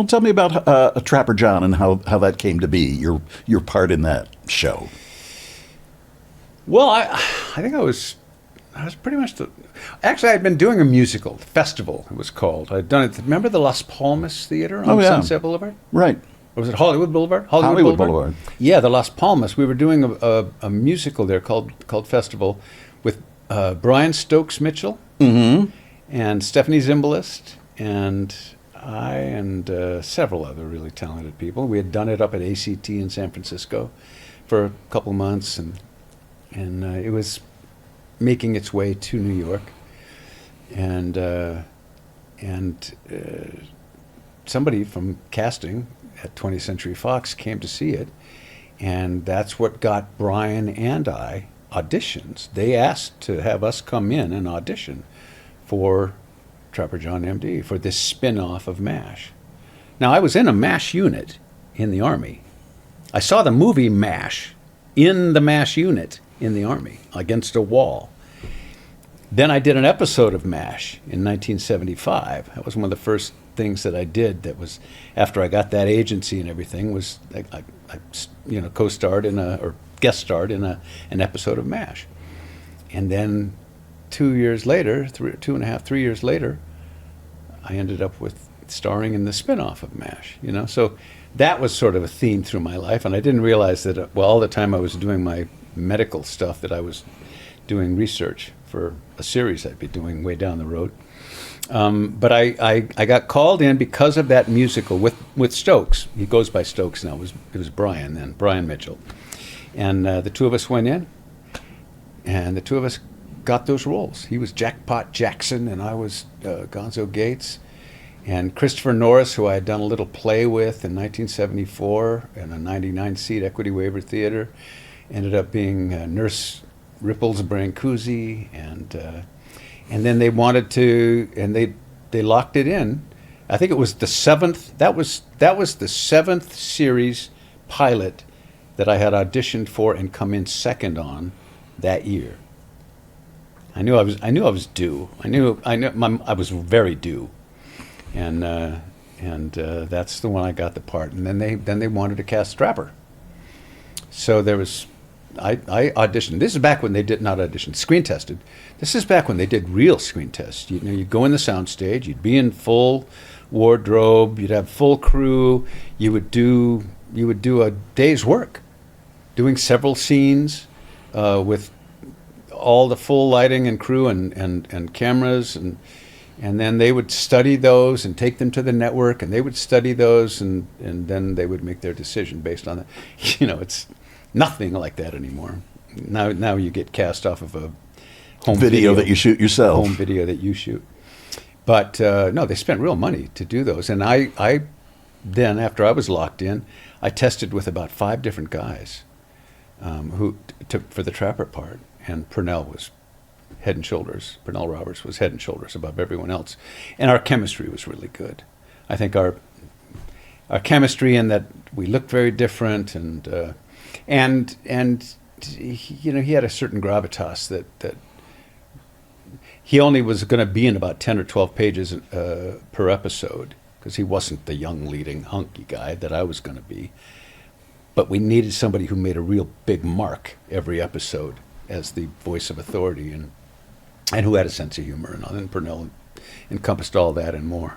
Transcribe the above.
Well, tell me about Trapper John and how that came to be, your part in that show. Well, I think I was pretty much actually, I'd been doing a musical, festival it was called. I'd done it, remember the Las Palmas Theater on Sunset Boulevard? Right. Or was it Hollywood Boulevard? Hollywood Boulevard. Yeah, the Las Palmas. We were doing a musical there called Festival with Brian Stokes Mitchell and Stephanie Zimbalist and I and several other really talented people. We had done it up at ACT in San Francisco for a couple months, and it was making its way to New York, and somebody from casting at 20th Century Fox came to see it, and that's what got Brian and I auditions. They asked to have us come in and audition for Trapper John MD, for this spin-off of MASH. Now, I was in a MASH unit in the Army. I saw the movie MASH in the MASH unit in the Army against a wall. Then I did an episode of MASH in 1975. That was one of the first things that I did. That was after I got that agency and everything. Was I co-starred or guest starred in an episode of MASH, and then 2 years later, 2.5, 3 years later, I ended up with starring in the spinoff of MASH. So that was sort of a theme through my life, and I didn't realize that. Well, all the time I was doing my medical stuff, that I was doing research for a series I'd be doing way down the road. But I got called in because of that musical with Stokes. He goes by Stokes now. It was Brian then, Brian Mitchell. And the two of us went in, and the two of us got those roles. He was Jackpot Jackson, and I was Gonzo Gates. And Christopher Norris, who I had done a little play with in 1974 in a 99-seat Equity Waiver Theater, ended up being Nurse Ripples Brancusi, and then they wanted to, and they locked it in. I think it was the seventh. That was the seventh series pilot that I had auditioned for and come in second on that year. I knew I was due. I was very due, and that's the one I got the part. And then they wanted to cast Trapper. So there was. I auditioned. This is back when they did not audition, screen tested. This is back when they did real screen tests. You'd go in the sound stage, you'd be in full wardrobe, you'd have full crew, you would do a day's work, doing several scenes with all the full lighting and crew and cameras, and then they would study those and take them to the network, and they would study those, and then they would make their decision based on that. It's nothing like that anymore. Now you get cast off of a home video that you shoot yourself. Home video that you shoot. But no, they spent real money to do those. And I then, after I was locked in, I tested with about 5 different guys who took for the Trapper part. And Pernell was head and shoulders. Pernell Roberts was head and shoulders above everyone else. And our chemistry was really good. I think our chemistry, in that we looked very different, and he had a certain gravitas that he only was going to be in about 10 or 12 pages per episode, because he wasn't the young leading hunky guy that I was going to be. But we needed somebody who made a real big mark every episode as the voice of authority, and who had a sense of humor, and Pernell encompassed all that and more.